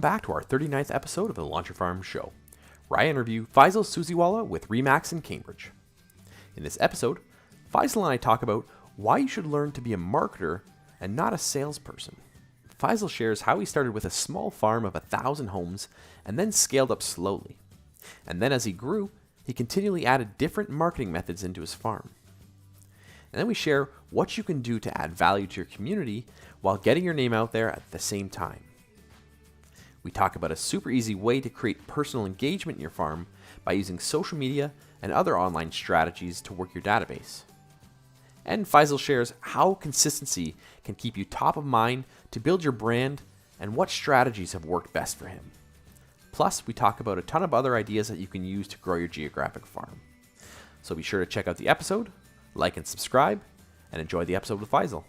back to our 39th episode of the Launch Your Farm Show, where I interview Faisal Susiwala with Remax in Cambridge. In this episode, Faisal and I talk about why you should learn to be a marketer and not a salesperson. Faisal shares how he started with a small farm of 1,000 homes and then scaled up slowly. And then as he grew, he continually added different marketing methods into his farm. And then we share what you can do to add value to your community while getting your name out there at the same time. We talk about a super easy way to create personal engagement in your farm by using social media and other online strategies to work your database. And Faisal shares how consistency can keep you top of mind to build your brand and what strategies have worked best for him. Plus, we talk about a ton of other ideas that you can use to grow your geographic farm. So be sure to check out the episode, like and subscribe, and enjoy the episode with Faisal.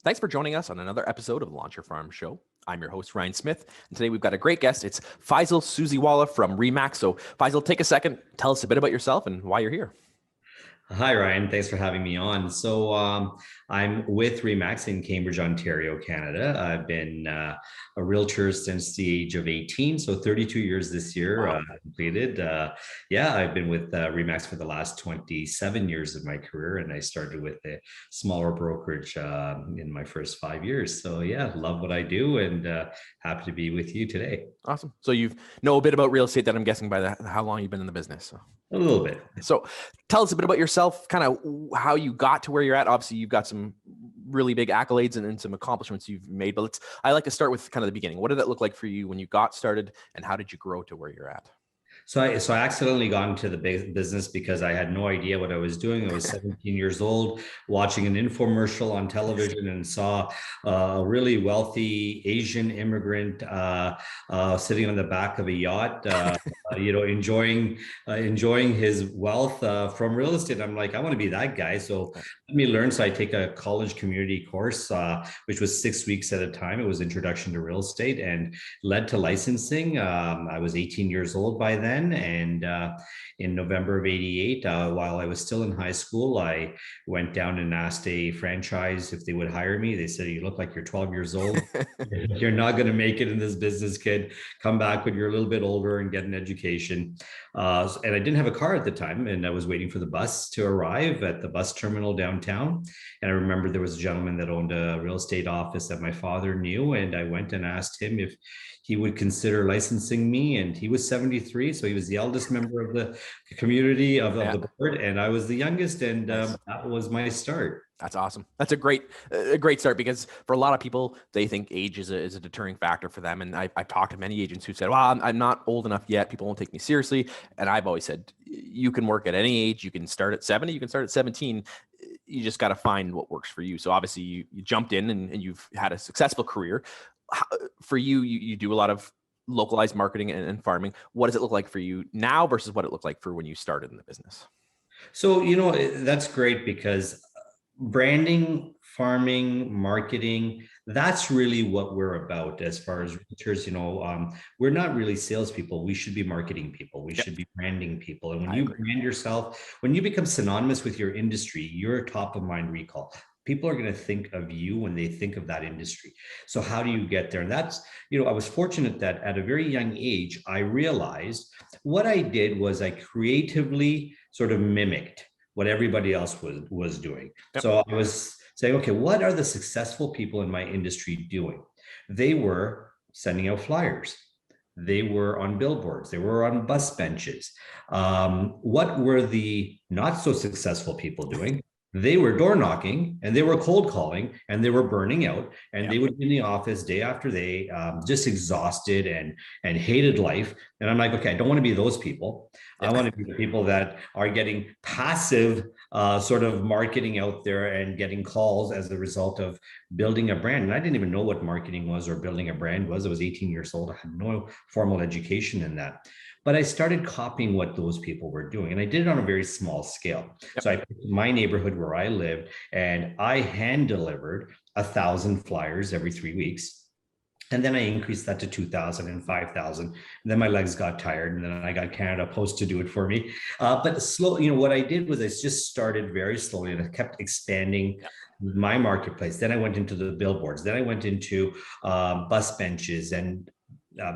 Thanks for joining us on another episode of the Launch Your Farm Show. I'm your host, Ryan Smith, and today we've got a great guest. It's Faisal Susiwala from Remax. So Faisal, take a second, tell us a bit about yourself and why you're here. Hi, Ryan. Thanks for having me on. So I'm with Remax in Cambridge, Ontario, Canada. I've been a realtor since the age of 18, so 32 years this year. Wow. Completed. I've been with Remax for the last 27 years of my career, and I started with a smaller brokerage in my first 5 years. So yeah, love what I do, and happy to be with you today. Awesome. So you know a bit about real estate, that I'm guessing by how long you've been in the business. So. A little bit. So tell us a bit about yourself, kind of how you got to where you're at. Obviously, you've got some really big accolades and some accomplishments you've made, but I like to start with kind of the beginning. What did that look like for you when you got started, and how did you grow to where you're at? So I accidentally got into the business because I had no idea what I was doing. I was 17 years old, watching an infomercial on television, and saw a really wealthy Asian immigrant sitting on the back of a yacht, enjoying his wealth from real estate. I'm like, I want to be that guy. So let me learn. So I take a college community course, which was 6 weeks at a time. It was Introduction to Real Estate, and led to licensing. I was 18 years old by then. And in November of '88, while I was still in high school, I went down and asked a franchise if they would hire me. They said, "You look like you're 12 years old. You're not going to make it in this business, kid. Come back when you're a little bit older and get an education." And I didn't have a car at the time, and I was waiting for the bus to arrive at the bus terminal downtown. And I remember there was a gentleman that owned a real estate office that my father knew, and I went and asked him if he would consider licensing me. And he was 73, so he was the eldest member of the community of the board, and I was the youngest, and that was my start. That's awesome. That's a great start, because for a lot of people, they think age is a deterring factor for them. And I've talked to many agents who said, well, I'm not old enough yet. People won't take me seriously. And I've always said, you can work at any age. You can start at 70, you can start at 17. You just got to find what works for you. So obviously you jumped in and you've had a successful career. For you do a lot of localized marketing and farming. What does it look like for you now versus what it looked like for when you started in the business? So, that's great, because branding, farming, marketing, that's really what we're about as far as realtors. We're not really salespeople. We should be marketing people. We should be branding people. And when you brand yourself, when you become synonymous with your industry, you're top of mind recall. People are going to think of you when they think of that industry. So how do you get there? And that's, I was fortunate that at a very young age, I realized what I did was I creatively sort of mimicked what everybody else was doing. Yep. So I was saying, okay, what are the successful people in my industry doing? They were sending out flyers. They were on billboards. They were on bus benches. What were the not so successful people doing? They were door knocking, and they were cold calling, and they were burning out, and they would be in the office day after day, just exhausted and hated life. And I'm like, okay, I don't want to be those people. I want to be the people that are getting passive sort of marketing out there and getting calls as a result of building a brand. And I didn't even know what marketing was or building a brand was. I was 18 years old. I had no formal education in that. But I started copying what those people were doing. And I did it on a very small scale. Yep. So I picked my neighborhood where I lived, and I hand delivered 1,000 flyers every 3 weeks. And then I increased that to 2,000 and 5,000. And then my legs got tired. And then I got Canada Post to do it for me. But slow, what I did was I just started very slowly and I kept expanding Yeah. my marketplace. Then I went into the billboards. Then I went into bus benches and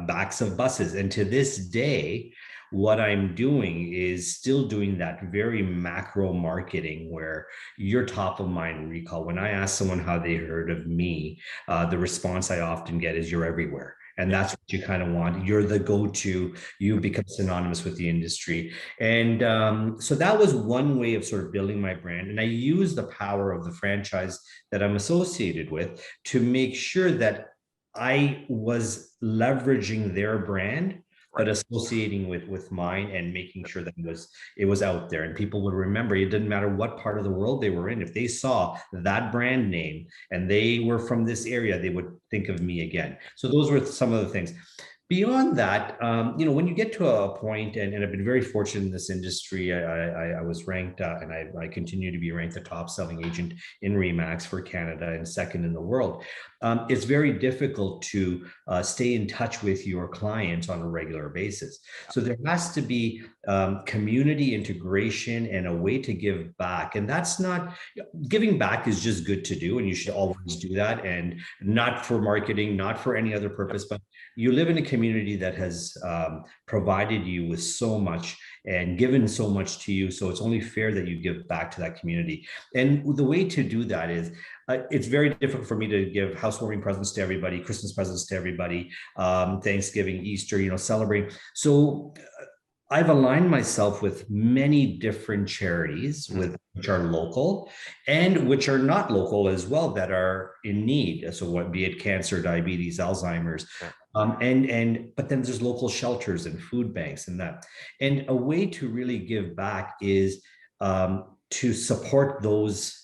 backs of buses. And to this day, what I'm doing is still doing that very macro marketing where you're top of mind recall. When I ask someone how they heard of me, the response I often get is you're everywhere. And Yeah. that's what you kind of want. You're the go-to. You become synonymous with the industry. And so that was one way of sort of building my brand. And I use the power of the franchise that I'm associated with to make sure that I was leveraging their brand, but Right. associating with mine and making sure that it was out there and people would remember. It didn't matter what part of the world they were in. If they saw that brand name and they were from this area, they would think of me again. So those were some of the things. Beyond that, when you get to a point, and I've been very fortunate in this industry, I was ranked, and I continue to be ranked the top selling agent in Remax for Canada and second in the world. It's very difficult to stay in touch with your clients on a regular basis. So there has to be community integration and a way to give back. And that's not, giving back is just good to do, and you should always do that, and not for marketing, not for any other purpose, but you live in a community that has provided you with so much and given so much to you. So it's only fair that you give back to that community. And the way to do that is it's very difficult for me to give housewarming presents to everybody, Christmas presents to everybody, Thanksgiving, Easter, celebrating. So I've aligned myself with many different charities with which are local and which are not local as well that are in need. So what be it cancer, diabetes, Alzheimer's, Yeah. but then there's local shelters and food banks and that. And a way to really give back is to support those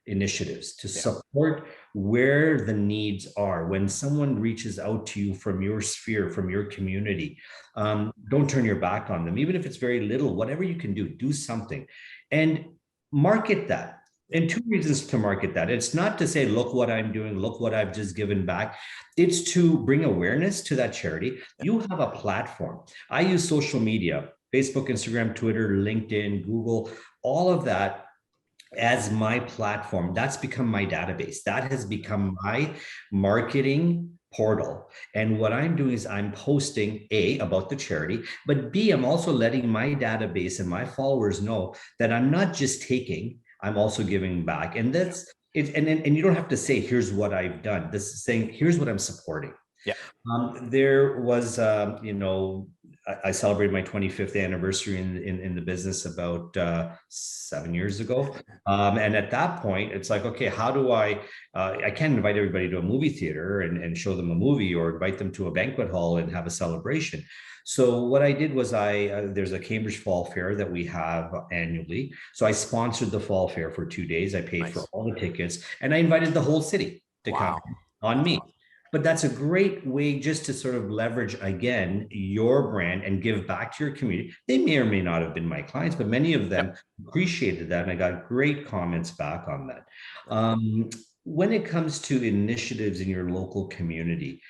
initiatives, to Yeah. support where the needs are. When someone reaches out to you from your sphere, from your community, don't turn your back on them, even if it's very little. Whatever you can do something and market that. Yeah. And two reasons to market that. It's not to say, look what I'm doing, look what I've just given back. It's to bring awareness to that charity. Yeah. You have a platform. I use social media, Facebook, Instagram, Twitter, LinkedIn, Google, all of that as my platform. That's become my database. That has become my marketing portal. And what I'm doing is I'm posting A, about the charity, but B, I'm also letting my database and my followers know that I'm not just taking, I'm also giving back. And that's it. And you don't have to say, here's what I've done. This is saying, here's what I'm supporting. Yeah. There was, I celebrated my 25th anniversary in the business about 7 years ago. And at that point, it's like, okay, how do I can't invite everybody to a movie theater and show them a movie or invite them to a banquet hall and have a celebration. So what I did was there's a Cambridge Fall Fair that we have annually. So I sponsored the Fall Fair for 2 days. I paid for Nice. all the tickets and I invited the whole city to come Wow. on That's me. awesome. But that's a great way just to sort of leverage again your brand and give back to your community. They may or may not have been my clients, but many of Yep. them appreciated that. And I got great comments back on that. That's awesome. When it comes to initiatives in your local community,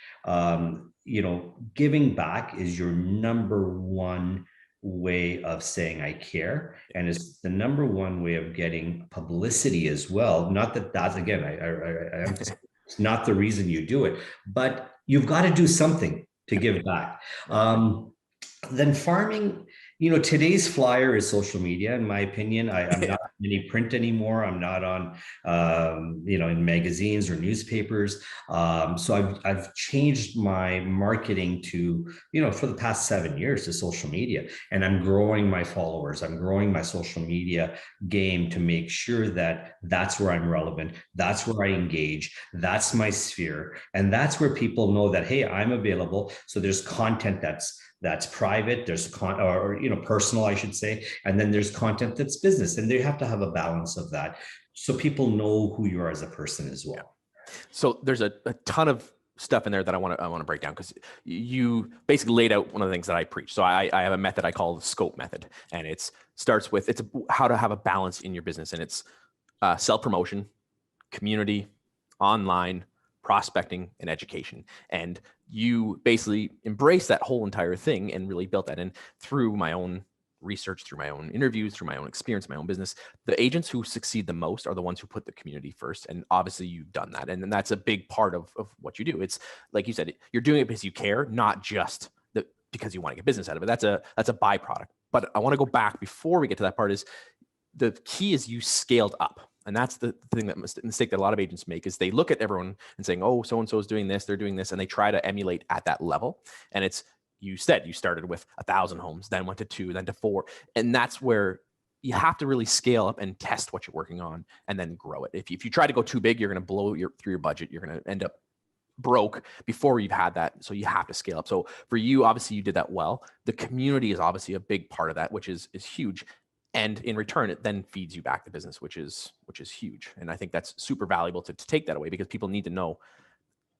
giving back is your number one way of saying I care, and it's the number one way of getting publicity as well. Not that that's again, I emphasize it's not the reason you do it, but you've got to do something to give back. Right. Then farming, today's flyer is social media, in my opinion. I'm Yeah. not in any print anymore. I'm not on, in magazines or newspapers. So I've changed my marketing to, for the past 7 years to social media, and I'm growing my followers. I'm growing my social media game to make sure that that's where I'm relevant. That's where I engage. That's my sphere. And that's where people know that, hey, I'm available. So there's content that's private, there's personal, I should say, and then there's content that's business, and they have to have a balance of that so people know who you are as a person as Yeah. well. So there's a ton of stuff in there that I want to break down because you basically laid out one of the things that I preach. So I have a method I call the SCOPE method, and it's how to have a balance in your business, and it's self promotion, community, online, prospecting, and education. And you basically embrace that whole entire thing and really built that in through my own research, through my own interviews, through my own experience, my own business. The agents who succeed the most are the ones who put the community first. And obviously you've done that. And then that's a big part of what you do. It's like you said, you're doing it because you care, not just because you want to get business out of it. That's a byproduct. But I want to go back before we get to that part is the key is you scaled up. And that's the thing that mistake that a lot of agents make is they look at everyone and saying, oh, so-and-so is doing this, they're doing this. And they try to emulate at that level. And it's, you said you started with 1,000 homes, then went to 2, then to 4. And that's where you have to really scale up and test what you're working on and then grow it. If you try to go too big, you're going to blow through your budget. You're going to end up broke before you've had that. So you have to scale up. So for you, obviously you did that well. The community is obviously a big part of that, which is huge. And in return, it then feeds you back the business, which is huge. And I think that's super valuable to take that away because people need to know,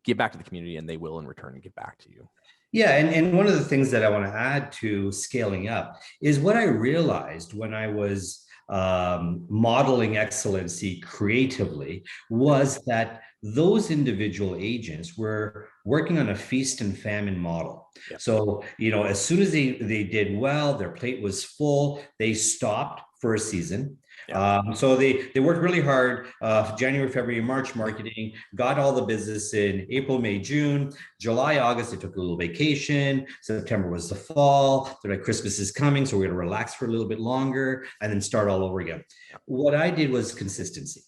give back to the community and they will in return give back to you. Yeah, and one of the things that I want to add to scaling up is what I realized when I was modeling excellency creatively was that those individual agents were working on a feast and famine model. Yep. So, as soon as they did well, their plate was full, they stopped for a season. So they worked really hard, January, February, March marketing, got all the business in April, May, June, July, August, they took a little vacation. September was the fall. They're like, Christmas is coming, so we're going to relax for a little bit longer and then start all over again. What I did was consistency.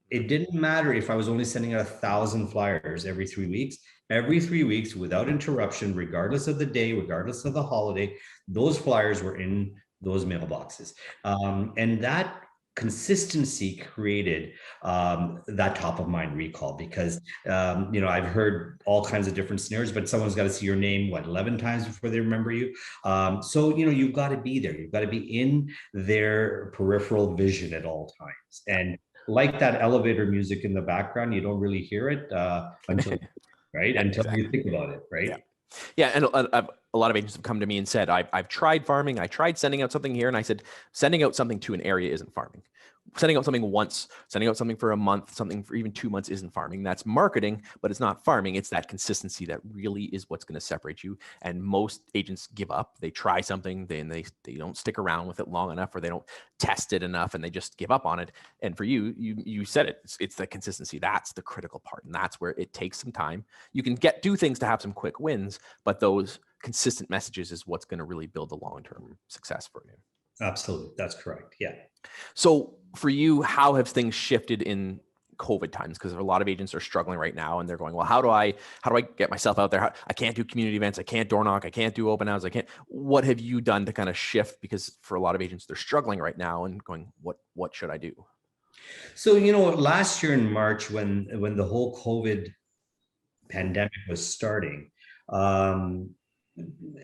It didn't matter if I was only sending out 1,000 flyers every 3 weeks. Every 3 weeks, without interruption, regardless of the day, regardless of the holiday, those flyers were in those mailboxes. And that consistency created that top of mind recall because I've heard all kinds of different scenarios, but someone's got to see your name 11 times before they remember you. So you've got to be there. You've got to be in their peripheral vision at all times. And like that elevator music in the background, you don't really hear it until you think about it, right? Yeah, and a lot of agents have come to me and said, I've tried farming, I tried sending out something here, and I said, sending out something to an area isn't farming. Sending out something once, sending out something for a month, something for even 2 months isn't farming. That's marketing, but it's not farming. It's that consistency that really is what's going to separate you. And most agents give up. They try something, then they don't stick around with it long enough, or they don't test it enough, and they just give up on it. And for you said it. It's the consistency. That's the critical part, and that's where it takes some time. You can do things to have some quick wins, but those consistent messages is what's going to really build the long-term success for you. Absolutely. That's correct. Yeah. So for you, how have things shifted in COVID times? Because a lot of agents are struggling right now and they're going, well, how do I get myself out there? I can't do community events. I can't door knock. I can't do open houses. What have you done to kind of shift? Because for a lot of agents, they're struggling right now and going, what should I do? So, last year in March, when the whole COVID pandemic was starting,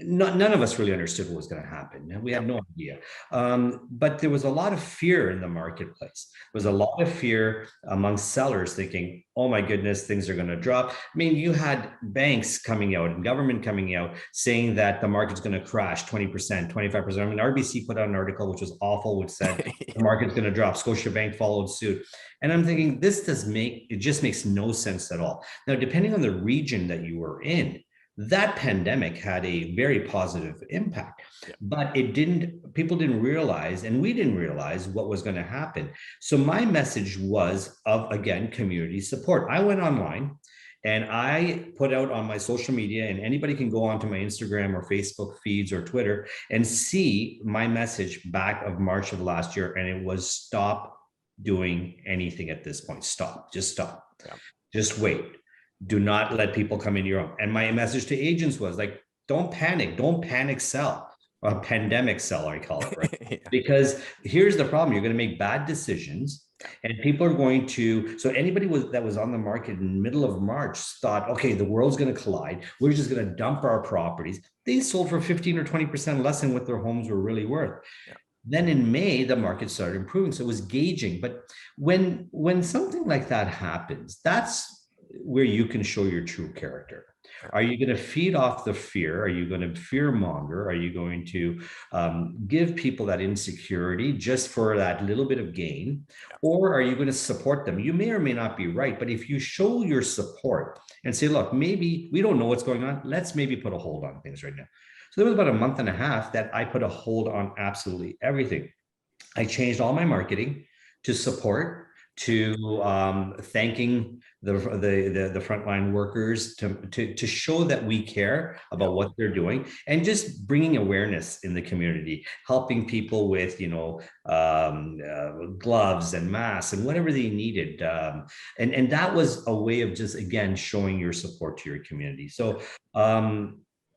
none of us really understood what was going to happen. And we had no idea. But there was a lot of fear in the marketplace. There was a lot of fear among sellers thinking, oh my goodness, things are going to drop. I mean, you had banks coming out and government coming out saying that the market's going to crash 20%, 25%. I mean, RBC put out an article, which was awful, which said the market's going to drop. Scotiabank followed suit. And I'm thinking, it just makes no sense at all. Now, depending on the region that you were in, that pandemic had a very positive impact, but people didn't realize, and we didn't realize what was going to happen. So my message was again, community support. I went online and I put out on my social media, and anybody can go onto my Instagram or Facebook feeds or Twitter and see my message back of March of last year. And it was stop doing anything at this point. Just stop. Yeah. Just wait. Do not let people come into your home. And my message to agents was like, don't panic sell, or pandemic sell, I call it, right? Because here's the problem. You're going to make bad decisions and people are going to, so anybody that was on the market in the middle of March thought, okay, the world's going to collide. We're just going to dump our properties. They sold for 15 or 20% less than what their homes were really worth. Yeah. Then in May, the market started improving. So it was gauging. But when something like that happens, that's where you can show your true character. Are you going to feed off the fear? Are you going to fear monger? Are you going to give people that insecurity just for that little bit of gain? Or are you going to support them? You may or may not be right, but if you show your support and say, look, maybe we don't know what's going on, let's maybe put a hold on things right now. So there was about a month and a half that I put a hold on absolutely everything. I changed all my marketing to support, to thanking the frontline workers, to show that we care about what they're doing, and just bringing awareness in the community, helping people with gloves and masks and whatever they needed, and that was a way of just again showing your support to your community. So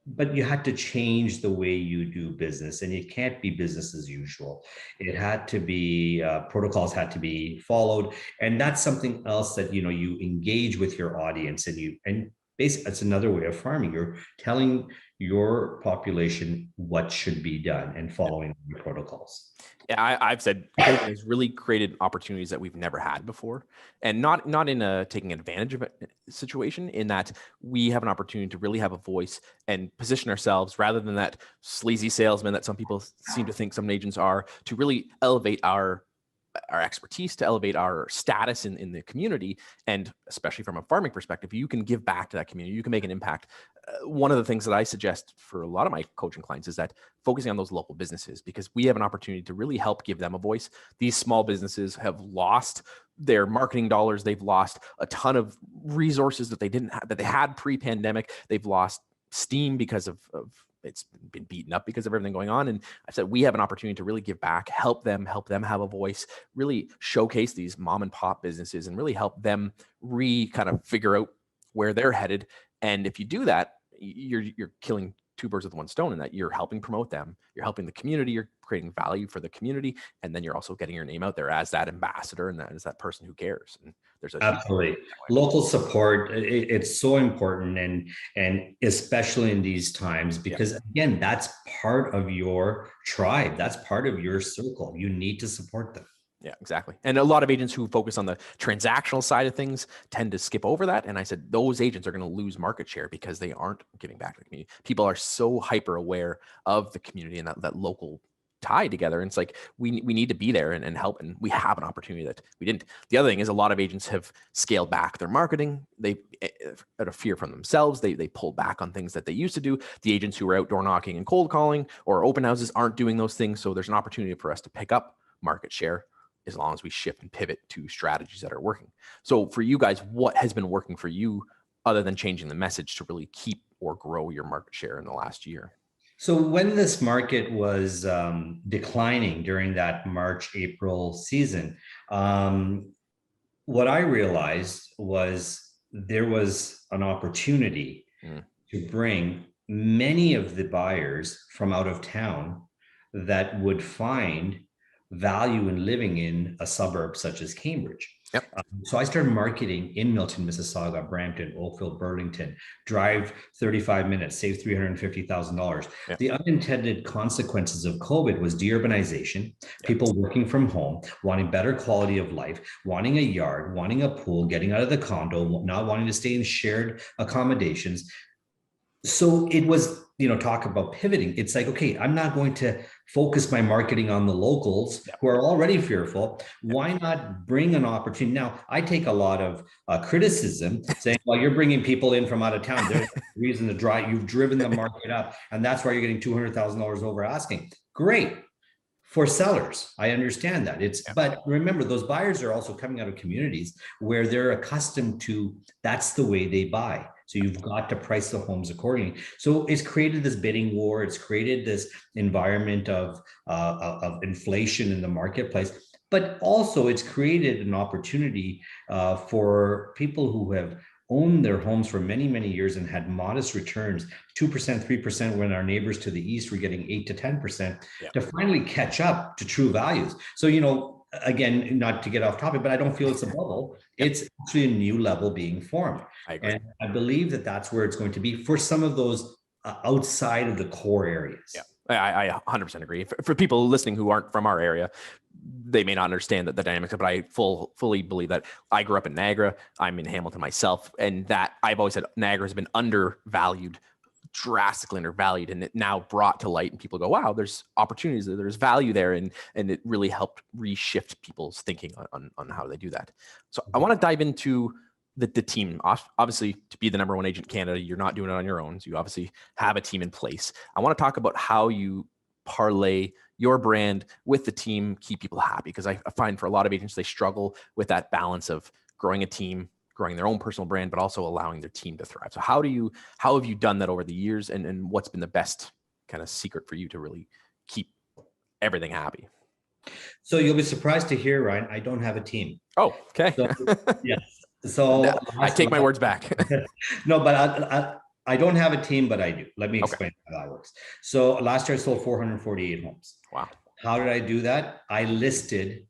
but you had to change the way you do business, and it can't be business as usual. It had to be protocols had to be followed, and that's something else that you engage with your audience, and basically that's another way of farming. You're telling your population what should be done and following the protocols. Yeah, I've said COVID has really created opportunities that we've never had before, and not in a taking advantage of a situation. In that we have an opportunity to really have a voice and position ourselves rather than that sleazy salesman that some people seem to think some agents are. To really elevate our expertise, to elevate our status in the community, and especially from a farming perspective, you can give back to that community. You can make an impact. One of the things that I suggest for a lot of my coaching clients is that focusing on those local businesses, because we have an opportunity to really help give them a voice. These small businesses have lost their marketing dollars. They've lost a ton of resources that they didn't have, that they had pre-pandemic. They've lost steam because of it's been beaten up because of everything going on. And I said, we have an opportunity to really give back, help them have a voice, really showcase these mom and pop businesses, and really help them kind of figure out where they're headed. And if you do that, you're killing two birds with one stone, in that you're helping promote them, you're helping the community, you're creating value for the community, and then you're also getting your name out there as that ambassador and as that person who cares. And there's a Absolutely. Local support, it's so important, and especially in these times, because again, that's part of your tribe, that's part of your circle. You need to support them. Yeah, exactly. And a lot of agents who focus on the transactional side of things tend to skip over that. And I said, those agents are going to lose market share because they aren't giving back to the community. People are so hyper aware of the community and that local tie together. And it's like, we need to be there and help. And we have an opportunity that we didn't. The other thing is, a lot of agents have scaled back their marketing. They, out of fear from themselves, they pulled back on things that they used to do. The agents who were outdoor knocking and cold calling or open houses aren't doing those things. So there's an opportunity for us to pick up market share, as long as we shift and pivot to strategies that are working. So for you guys, what has been working for you other than changing the message to really keep or grow your market share in the last year? So when this market was declining during that March, April season, what I realized was there was an opportunity to bring many of the buyers from out of town that would find value in living in a suburb such as Cambridge. Yep. So I started marketing in Milton, Mississauga, Brampton, Oakville, Burlington, drive 35 minutes, save $350,000. Yep. The unintended consequences of COVID was deurbanization, people working from home, wanting better quality of life, wanting a yard, wanting a pool, getting out of the condo, not wanting to stay in shared accommodations. So it was, talk about pivoting. It's like, okay, I'm not going to focus my marketing on the locals who are already fearful. Why not bring an opportunity? Now, I take a lot of criticism saying, well, you're bringing people in from out of town. There's a reason to drive. You've driven the market up, and that's why you're getting $200,000 over asking. Great. For sellers, I understand that. But remember, those buyers are also coming out of communities where they're accustomed to, that's the way they buy. So you've got to price the homes accordingly. So it's created this bidding war. It's created this environment of inflation in the marketplace. But also it's created an opportunity for people who have owned their homes for many, many years and had modest returns, 2%, 3%, when our neighbors to the east were getting 8 to 10%, to finally catch up to true values. So, again, not to get off topic, but I don't feel it's a bubble. It's actually a new level being formed. I agree. And I believe that that's where it's going to be for some of those outside of the core areas. Yeah, I 100% agree. For people listening who aren't from our area, they may not understand the dynamics, but I fully believe that. I grew up in Niagara. I'm in Hamilton myself, and that I've always said Niagara has been undervalued, drastically undervalued, and it now brought to light, and people go, wow, there's opportunities, there's value there, and it really helped reshift people's thinking on how they do that. So I want to dive into the team. Obviously, to be the number one agent in Canada, you're not doing it on your own. So you obviously have a team in place. I want to talk about how you parlay your brand with the team, keep people happy, because I find for a lot of agents, they struggle with that balance of growing a team, growing their own personal brand, but also allowing their team to thrive. So how have you done that over the years, and what's been the best kind of secret for you to really keep everything happy? So you'll be surprised to hear, Ryan, I don't have a team. Oh, okay. So, yes. So I take my words back. No, but I don't have a team, but I do. Let me explain how that works. So last year I sold 448 homes. Wow. How did I do that? I listed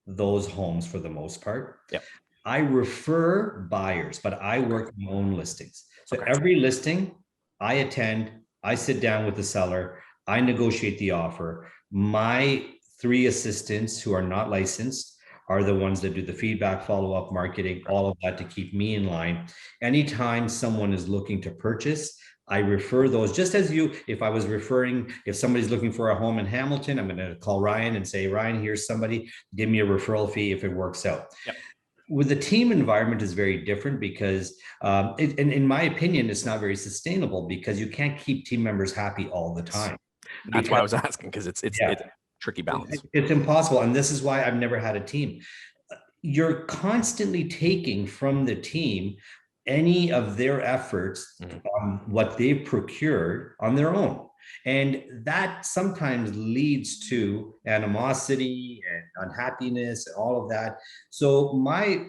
those homes for the most part. Yep. I refer buyers, but I work my own listings. So every listing I attend, I sit down with the seller, I negotiate the offer. My 3 assistants who are not licensed are the ones that do the feedback, follow-up, marketing, all of that to keep me in line. Anytime someone is looking to purchase, I refer those, just as if I was referring, if somebody's looking for a home in Hamilton, I'm going to call Ryan and say, Ryan, here's somebody, give me a referral fee if it works out. Yep. With the team environment is very different because, in my opinion, it's not very sustainable because you can't keep team members happy all the time. That's why I was asking, because it's tricky balance. It's impossible. And this is why I've never had a team. You're constantly taking from the team any of their efforts on what they've procured on their own. And that sometimes leads to animosity and unhappiness, and all of that. So my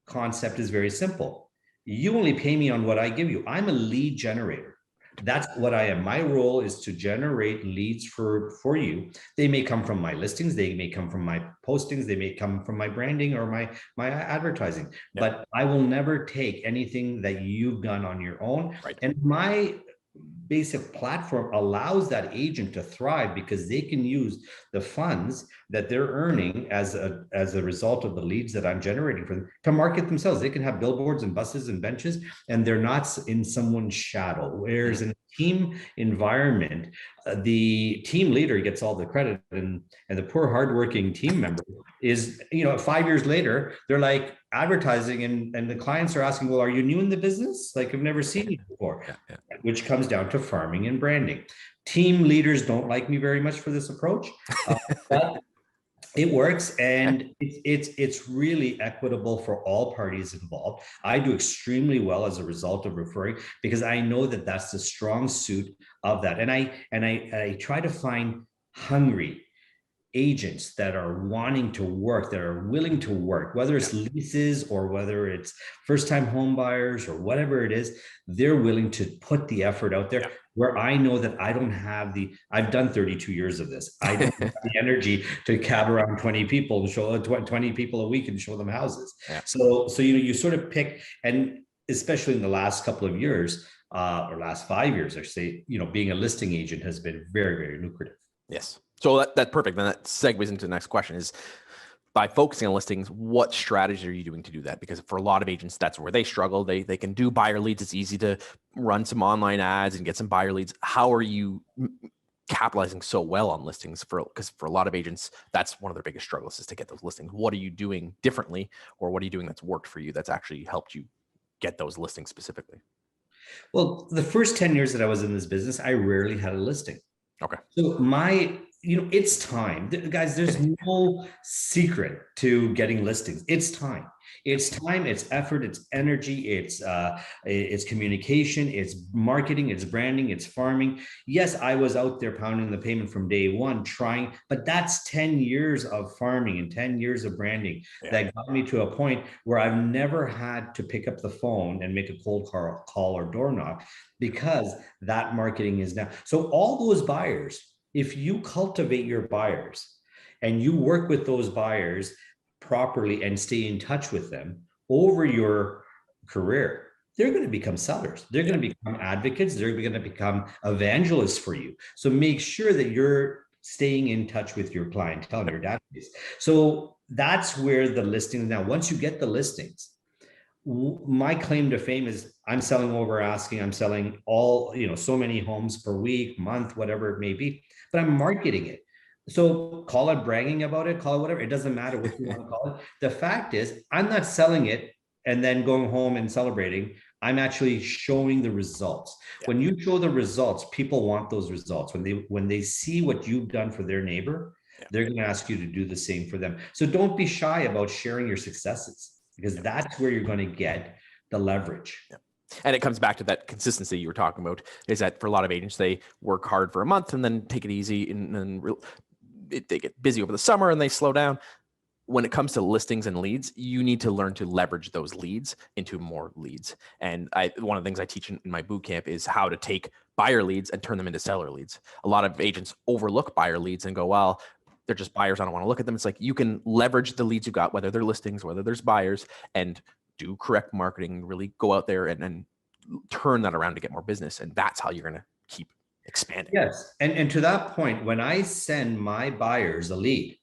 concept is very simple. You only pay me on what I give you. I'm a lead generator. That's what I am. My role is to generate leads for you. They may come from my listings. They may come from my postings. They may come from my branding or my advertising. Yep. But I will never take anything that you've done on your own. Right. And my basic platform allows that agent to thrive because they can use the funds that they're earning as a result of the leads that I'm generating for them to market themselves. They can have billboards and buses and benches, and they're not in someone's shadow. Whereas in a team environment, the team leader gets all the credit, and the poor hardworking team member is, 5 years later, they're like advertising, and the clients are asking, well, are you new in the business? Like, I've never seen you before. Yeah. Which comes down to farming and branding. Team leaders don't like me very much for this approach, but it works, and it's really equitable for all parties involved. I do extremely well as a result of referring because I know that that's the strong suit of that, and I try to find hungry agents that are wanting to work, that are willing to work, whether it's leases or whether it's first-time home buyers or whatever it is. They're willing to put the effort out there. Where I know that I don't have I've done 32 years of this. I don't have the energy to cab around 20 people and show 20 people a week and show them houses. Yeah. So you sort of pick, and especially in the last couple of years, or last 5 years, I say, being a listing agent has been very, very lucrative. Yes. So that's perfect. And that segues into the next question is, by focusing on listings, what strategy are you doing to do that? Because for a lot of agents, that's where they struggle. They can do buyer leads. It's easy to run some online ads and get some buyer leads. How are you capitalizing so well on listings? Because for a lot of agents, that's one of their biggest struggles, is to get those listings. What are you doing differently, or what are you doing that's worked for you, that's actually helped you get those listings specifically? Well, the first 10 years that I was in this business, I rarely had a listing. Okay. So it's time, guys. There's no secret to getting listings. It's time. It's time, it's effort, it's energy, it's communication, it's marketing, it's branding, it's farming. Yes, I was out there pounding the pavement from day one trying, but that's 10 years of farming and 10 years of branding that got me to a point where I've never had to pick up the phone and make a cold call or door knock, because that marketing is now. So all those buyers, if you cultivate your buyers and you work with those buyers properly and stay in touch with them over your career, they're going to become sellers. They're going to become advocates. They're going to become evangelists for you. So make sure that you're staying in touch with your clientele and your database. So that's where the listings now, once you get the listings, my claim to fame is I'm selling over asking, I'm selling all, so many homes per week, month, whatever it may be, but I'm marketing it. So call it bragging about it, call it whatever. It doesn't matter what you want to call it. The fact is, I'm not selling it and then going home and celebrating. I'm actually showing the results. Yeah. When you show the results, people want those results. When they see what you've done for their neighbor, they're going to ask you to do the same for them. So don't be shy about sharing your successes, because that's where you're going to get the leverage. Yeah. And it comes back to that consistency you were talking about, is that for a lot of agents, they work hard for a month and then take it easy, and then they get busy over the summer and they slow down. When it comes to listings and leads, you need to learn to leverage those leads into more leads. And one of the things I teach in my boot camp is how to take buyer leads and turn them into seller leads. A lot of agents overlook buyer leads and go, well, they're just buyers, I don't want to look at them. It's like, you can leverage the leads you got, whether they're listings, whether there's buyers, and do correct marketing, really go out there and turn that around to get more business. And that's how you're going to keep expanding. Yes. And to that point, when I send my buyers a lead,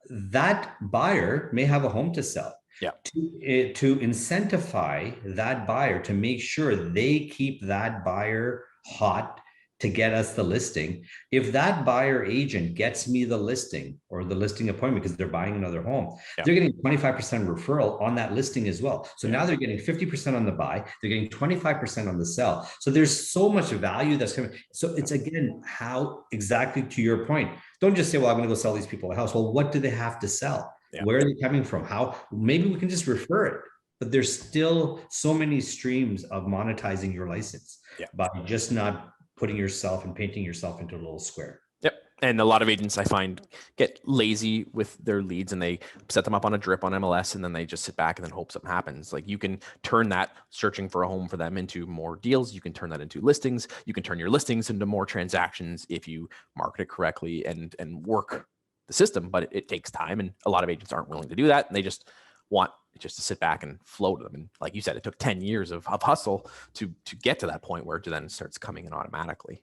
that buyer may have a home to sell. Yeah. To incentivize that buyer, to make sure they keep that buyer hot to get us the listing. If that buyer agent gets me the listing or the listing appointment because they're buying another home, they're getting 25% referral on that listing as well. So now they're getting 50% on the buy, they're getting 25% on the sell. So there's so much value that's coming. So it's, again, how exactly to your point, don't just say, well, I'm going to go sell these people a house. Well, what do they have to sell? Where are they coming from? How? Maybe we can just refer it. But there's still so many streams of monetizing your license by just not putting yourself and painting yourself into a little square. Yep. And a lot of agents I find get lazy with their leads, and they set them up on a drip on MLS, and then they just sit back and then hope something happens. Like, you can turn that searching for a home for them into more deals. You can turn that into listings. You can turn your listings into more transactions if you market it correctly and work the system, but it takes time. And a lot of agents aren't willing to do that. And they just want just to sit back and float them. And like you said, it took 10 years of hustle to get to that point where it then starts coming in automatically.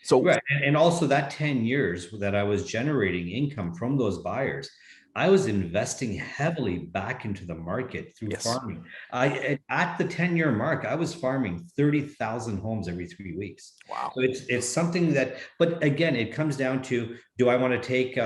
So, right. And also that 10 years that I was generating income from those buyers, I was investing heavily back into the market through farming. At the 10-year mark, I was farming 30,000 homes every 3 weeks. Wow. So it's something that, but again, it comes down to, do I want to take,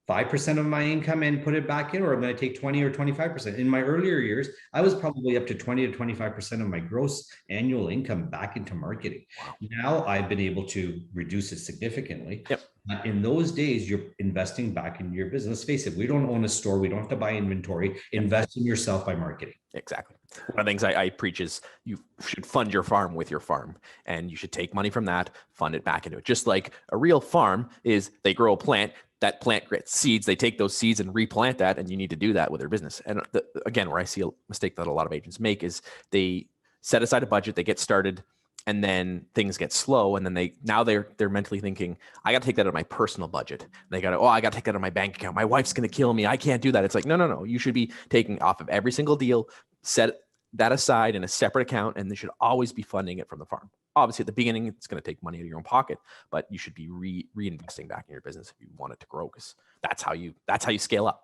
5% of my income and put it back in, or I'm going to take 20 or 25%. In my earlier years, I was probably up to 20 to 25% of my gross annual income back into marketing. Wow. Now I've been able to reduce it significantly. Yep. In those days, you're investing back in your business. Let's face it, we don't own a store. We don't have to buy inventory. Invest in yourself by marketing. Exactly. One of the things I preach is you should fund your farm with your farm, and you should take money from that, fund it back into it. Just like a real farm is, they grow a plant, that plant gets seeds, they take those seeds and replant that, and you need to do that with their business. And again, where I see a mistake that a lot of agents make is they set aside a budget, they get started, and then things get slow, and then they're mentally thinking, I got to take that out of my personal budget. They got to, I got to take that out of my bank account. My wife's going to kill me. I can't do that. It's like, no. You should be taking off of every single deal, set that aside in a separate account, and they should always be funding it from the farm. Obviously, at the beginning, it's going to take money out of your own pocket, but you should be reinvesting back in your business if you want it to grow, because that's how you scale up.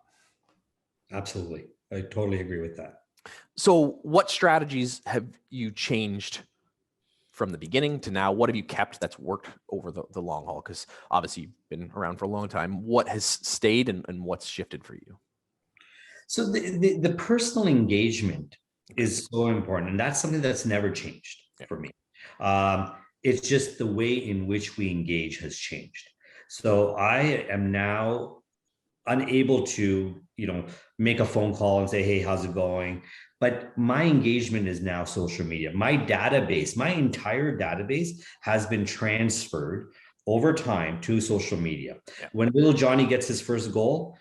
Absolutely. I totally agree with that. So what strategies have you changed from the beginning to now? What have you kept that's worked over the long haul? Because obviously you've been around for a long time. What has stayed and what's shifted for you? So the personal engagement is so important. And that's something that's never changed for me. It's just the way in which we engage has changed. So I am now unable to, make a phone call and say, hey, how's it going? But my engagement is now social media. My database, my entire database has been transferred over time to social media. Yeah. When little Johnny gets his first goal,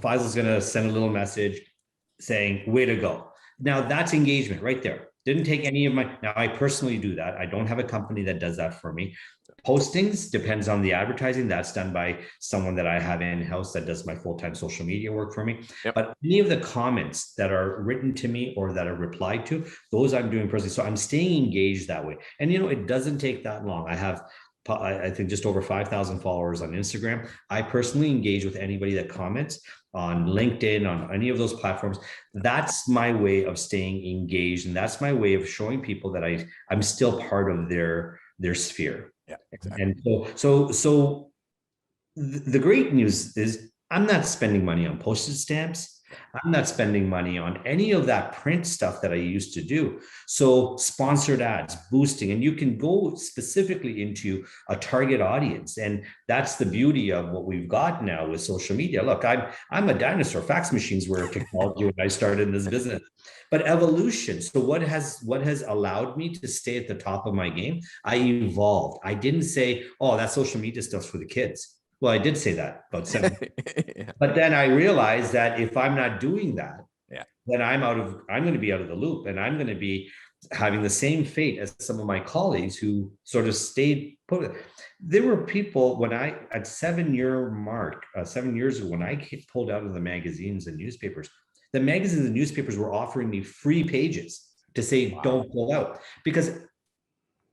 Faisal's going to send a little message saying, way to go. Now that's engagement right there. Didn't take any of now I personally do that. I don't have a company that does that for me. Postings depends on the advertising. That's done by someone that I have in-house that does my full-time social media work for me. Yep. But any of the comments that are written to me or that are replied to, those I'm doing personally. So I'm staying engaged that way. And it doesn't take that long. I have I think just over 5,000 followers on Instagram. I personally engage with anybody that comments on LinkedIn, on any of those platforms. That's my way of staying engaged, and that's my way of showing people that I'm still part of their sphere. Yeah, exactly. And so the great news is I'm not spending money on postage stamps. I'm not spending money on any of that print stuff that I used to do. So sponsored ads, boosting, and you can go specifically into a target audience. And that's the beauty of what we've got now with social media. Look, I'm a dinosaur. Fax machines were technology when I started in this business. But evolution. So what has allowed me to stay at the top of my game? I evolved. I didn't say, oh, that social media stuff's for the kids. Well, I did say that about 7. Yeah. But then I realized that if I'm not doing that, Yeah. then I'm going to be out of the loop, and I'm going to be having the same fate as some of my colleagues who sort of stayed put. There were people when at 7-year mark, 7 years ago, when I pulled out of the magazines and newspapers, the magazines and newspapers were offering me free pages to say, Wow. Don't pull out, because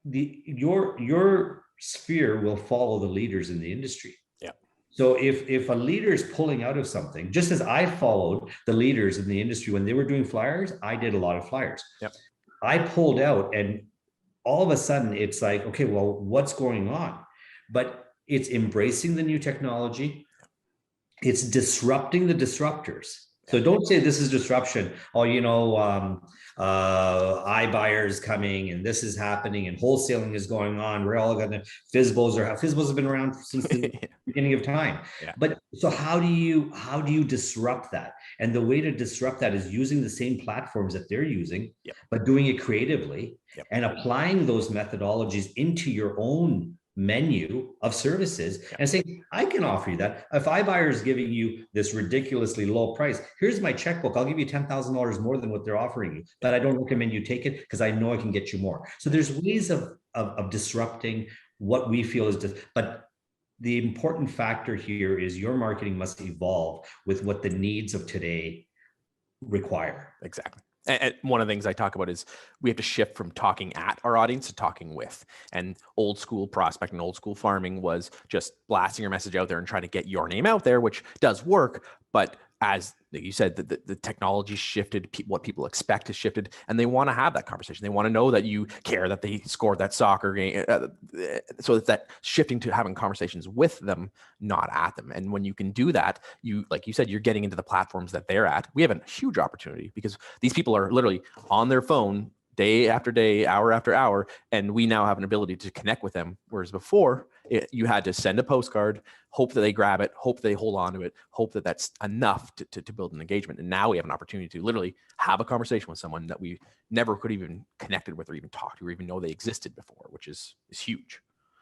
your sphere will follow the leaders in the industry. So if a leader is pulling out of something, just as I followed the leaders in the industry when they were doing flyers, I did a lot of flyers. Yep. I pulled out, and all of a sudden it's like, okay, well, what's going on? But it's embracing the new technology. It's disrupting the disruptors. So don't say this is disruption. Oh, iBuyers coming and this is happening and wholesaling is going on. We're all gonna FSBOs have been around since the beginning of time. Yeah. But so how do you disrupt that? And the way to disrupt that is using the same platforms that they're using, but doing it creatively and applying those methodologies into your own menu of services and saying, I can offer you that. If iBuyer is giving you this ridiculously low price, here's my checkbook. I'll give you $10,000 more than what they're offering you, but I don't recommend you take it because I know I can get you more. So there's ways of disrupting what we feel is but the important factor here is your marketing must evolve with what the needs of today require. Exactly. And one of the things I talk about is we have to shift from talking at our audience to talking with. And old school prospecting, old school farming was just blasting your message out there and trying to get your name out there, which does work. But as you said, the technology shifted, what people expect has shifted, and they want to have that conversation. They want to know that you care that they scored that soccer game. So it's that shifting to having conversations with them, not at them. And when you can do that, like you said, you're getting into the platforms that they're at. We have a huge opportunity because these people are literally on their phone day after day, hour after hour, and we now have an ability to connect with them. Whereas before, you had to send a postcard, hope that they grab it, hope they hold on to it, hope that that's enough to build an engagement. And now we have an opportunity to literally have a conversation with someone that we never could even connected with or even talk to or even know they existed before, which is huge.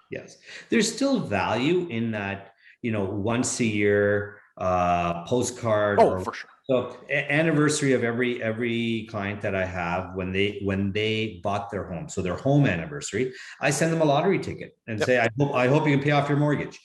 Yes. There's still value in that, once a year postcard. For sure. So anniversary of every client that I have when they bought their home, so their home anniversary, I send them a lottery ticket and say, I hope you can pay off your mortgage.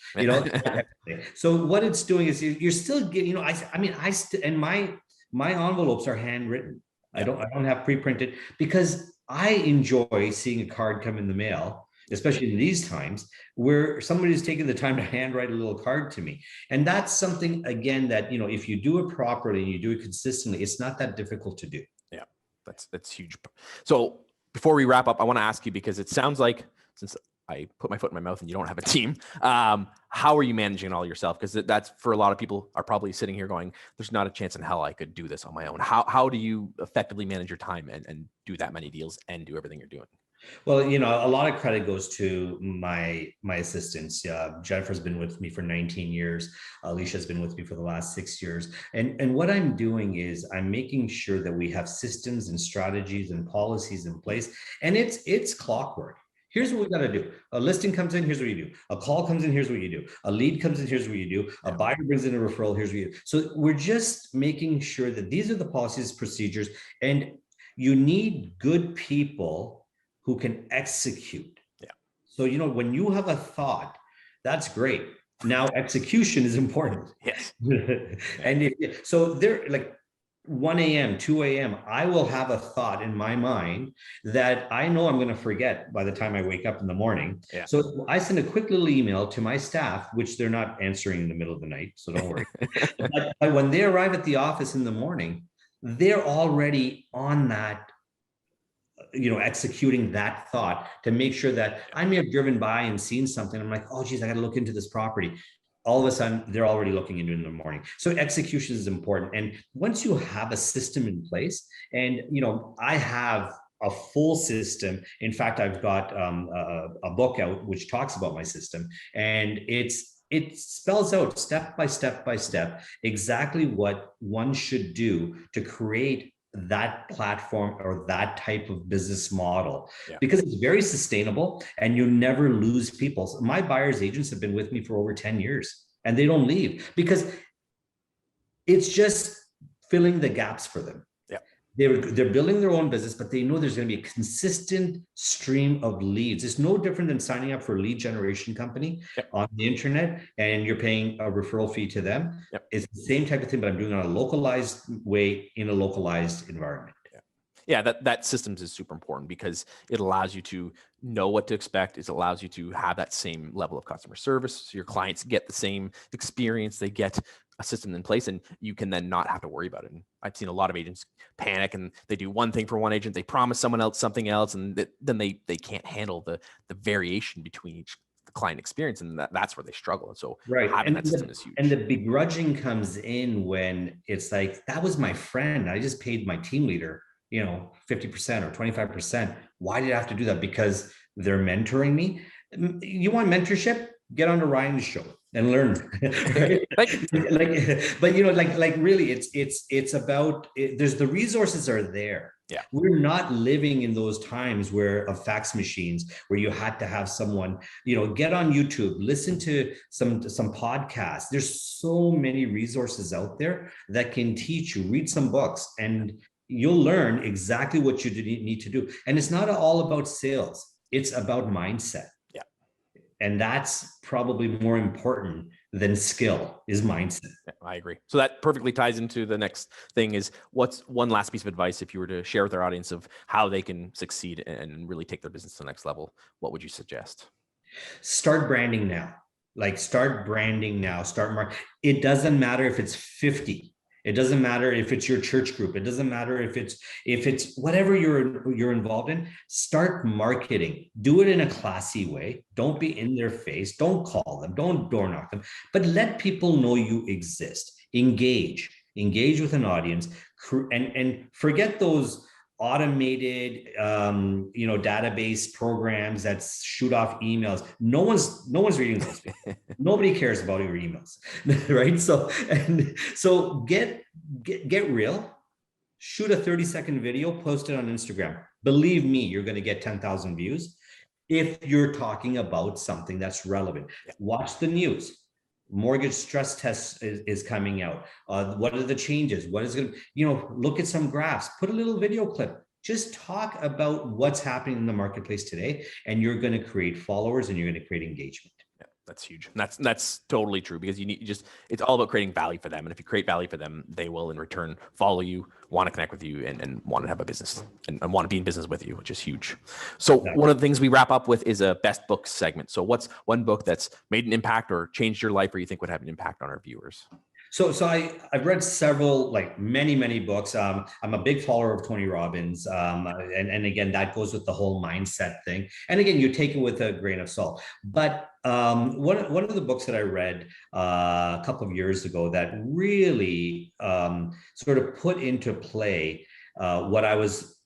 So what it's doing is you're still getting, and my envelopes are handwritten. I don't have pre-printed because I enjoy seeing a card come in the mail, especially in these times where somebody's taking the time to handwrite a little card to me. And that's something, again, that, if you do it properly and you do it consistently, it's not that difficult to do. Yeah, that's huge. So before we wrap up, I want to ask you, because it sounds like, since I put my foot in my mouth and you don't have a team, how are you managing it all yourself? Because that's, for a lot of people, are probably sitting here going, there's not a chance in hell I could do this on my own. How do you effectively manage your time and do that many deals and do everything you're doing? Well, a lot of credit goes to my assistants. Jennifer's been with me for 19 years. Alicia's been with me for the last 6 years. And what I'm doing is I'm making sure that we have systems and strategies and policies in place. And it's clockwork. Here's what we got to do. A listing comes in, here's what you do. A call comes in, here's what you do. A lead comes in, here's what you do. A buyer brings in a referral, here's what you do. So we're just making sure that these are the policies, procedures, and you need good people who can execute. Yeah. So, when you have a thought, that's great. Now, execution is important. Yes. And so they're like, 1 a.m., 2 a.m., I will have a thought in my mind that I know I'm going to forget by the time I wake up in the morning. Yeah. So I send a quick little email to my staff, which they're not answering in the middle of the night. So don't worry. But when they arrive at the office in the morning, they're already on that, executing that thought to make sure that I may have driven by and seen something. I'm like, oh, geez, I got to look into this property. All of a sudden, they're already looking into it in the morning. So execution is important. And once you have a system in place, and, I have a full system. In fact, I've got a book out which talks about my system, and it spells out step by step by step exactly what one should do to create that platform or that type of business model, because it's very sustainable and you never lose people. So my buyers agents have been with me for over 10 years and they don't leave because it's just filling the gaps for them. They're building their own business, but they know there's going to be a consistent stream of leads. It's no different than signing up for a lead generation company on the internet and you're paying a referral fee to them. It's the same type of thing, but I'm doing it on a localized way in a localized environment. Yeah, that systems is super important because it allows you to know what to expect. It allows you to have that same level of customer service. So your clients get the same experience. They get a system in place and you can then not have to worry about it. And I've seen a lot of agents panic and they do one thing for one agent. They promise someone else something else. And then they can't handle the variation between each client experience. And that's where they struggle. And so having that system is huge. And the begrudging comes in when it's like, that was my friend. I just paid my team leader 50% or 25%. Why did I have to do that? Because they're mentoring me. You want mentorship? Get on the Ryan's show and learn. Right? But really, it's about there's the resources are there. We're not living in those times of fax machines where you had to have someone, get on YouTube, listen to some podcasts. There's so many resources out there that can teach you. Read some books and you'll learn exactly what you need to do. And it's not all about sales. It's about mindset. And that's probably more important than skill is mindset. I agree. So that perfectly ties into the next thing is what's one last piece of advice if you were to share with our audience of how they can succeed and really take their business to the next level, what would you suggest? Start branding now. Start branding now. It doesn't matter if it's 50. It doesn't matter if it's your church group. It doesn't matter if it's whatever you're involved in. Start marketing. Do it in a classy way. Don't be in their face. Don't call them. Don't door knock them. But let people know you exist. Engage with an audience, and forget those automated database programs that shoot off emails. No one's reading those. Nobody cares about your emails. Right? So get real, shoot a 30-second video, post it on Instagram. Believe me, you're going to get 10,000 views if you're talking about something that's relevant. Watch the news. Mortgage stress test is coming out. What are the changes? What is going to, look at some graphs, put a little video clip, just talk about what's happening in the marketplace today, and you're going to create followers and you're going to create engagement. That's huge. And that's totally true because it's all about creating value for them. And if you create value for them, they will in return follow you, want to connect with you and want to have a business and want to be in business with you, which is huge. So one of the things we wrap up with is a best book segment. So what's one book that's made an impact or changed your life or you think would have an impact on our viewers? So I've read several, many books. I'm a big follower of Tony Robbins. And again, that goes with the whole mindset thing. And again, you take it with a grain of salt. But one of the books that I read a couple of years ago that really sort of put into play what I was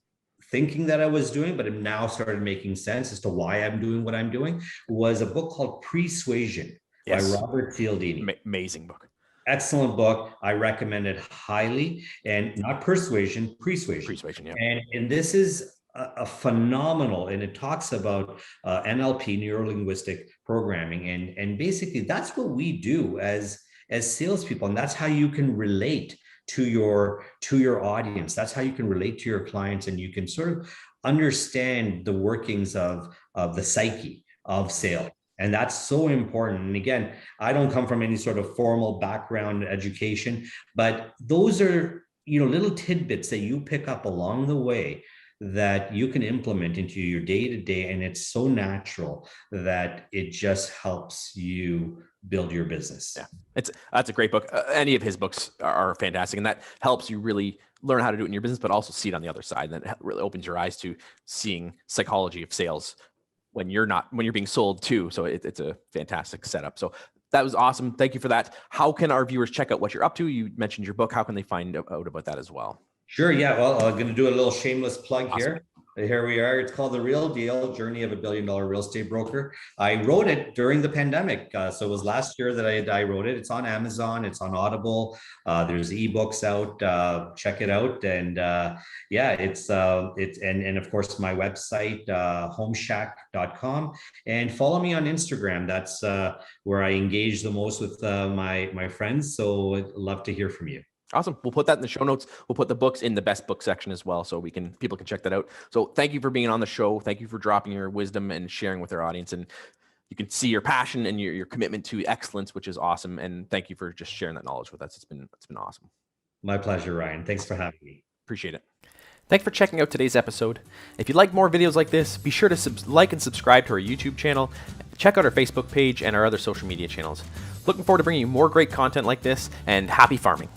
thinking that I was doing, but it now started making sense as to why I'm doing what I'm doing, was a book called Persuasion by Robert Cialdini. Amazing book. Excellent book. I recommend it highly. And not persuasion, persuasion. Persuasion, yeah. And this is a phenomenal, and it talks about NLP, neuro-linguistic programming. And basically that's what we do as salespeople. And that's how you can relate to your audience. That's how you can relate to your clients, and you can sort of understand the workings of the psyche of sales. And that's so important. And again, I don't come from any sort of formal background education, but those are little tidbits that you pick up along the way that you can implement into your day to day. And it's so natural that it just helps you build your business. Yeah, that's a great book. Any of his books are fantastic, and that helps you really learn how to do it in your business, but also see it on the other side. And that really opens your eyes to seeing psychology of sales when you're being sold too. So it's a fantastic setup. So that was awesome. Thank you for that. How can our viewers check out what you're up to? You mentioned your book. How can they find out about that as well? Sure. Yeah. Well, I'm going to do a little shameless plug Awesome. here. Here we are. It's called The Real Deal: Journey of a Billion-Dollar Real Estate Broker. I wrote it during the pandemic. So it was last year that I wrote it. It's on Amazon. It's on Audible. There's ebooks out. Check it out. And yeah, it's and of course my website, homeshack.com. And follow me on Instagram. That's where I engage the most with my friends. So I'd love to hear from you. Awesome. We'll put that in the show notes. We'll put the books in the best book section as well, so people can check that out. So thank you for being on the show. Thank you for dropping your wisdom and sharing with our audience. And you can see your passion and your commitment to excellence, which is awesome. And thank you for just sharing that knowledge with us. It's been awesome. My pleasure, Ryan. Thanks for having me. Appreciate it. Thanks for checking out today's episode. If you'd like more videos like this, be sure to like and subscribe to our YouTube channel. Check out our Facebook page and our other social media channels. Looking forward to bringing you more great content like this, and happy farming.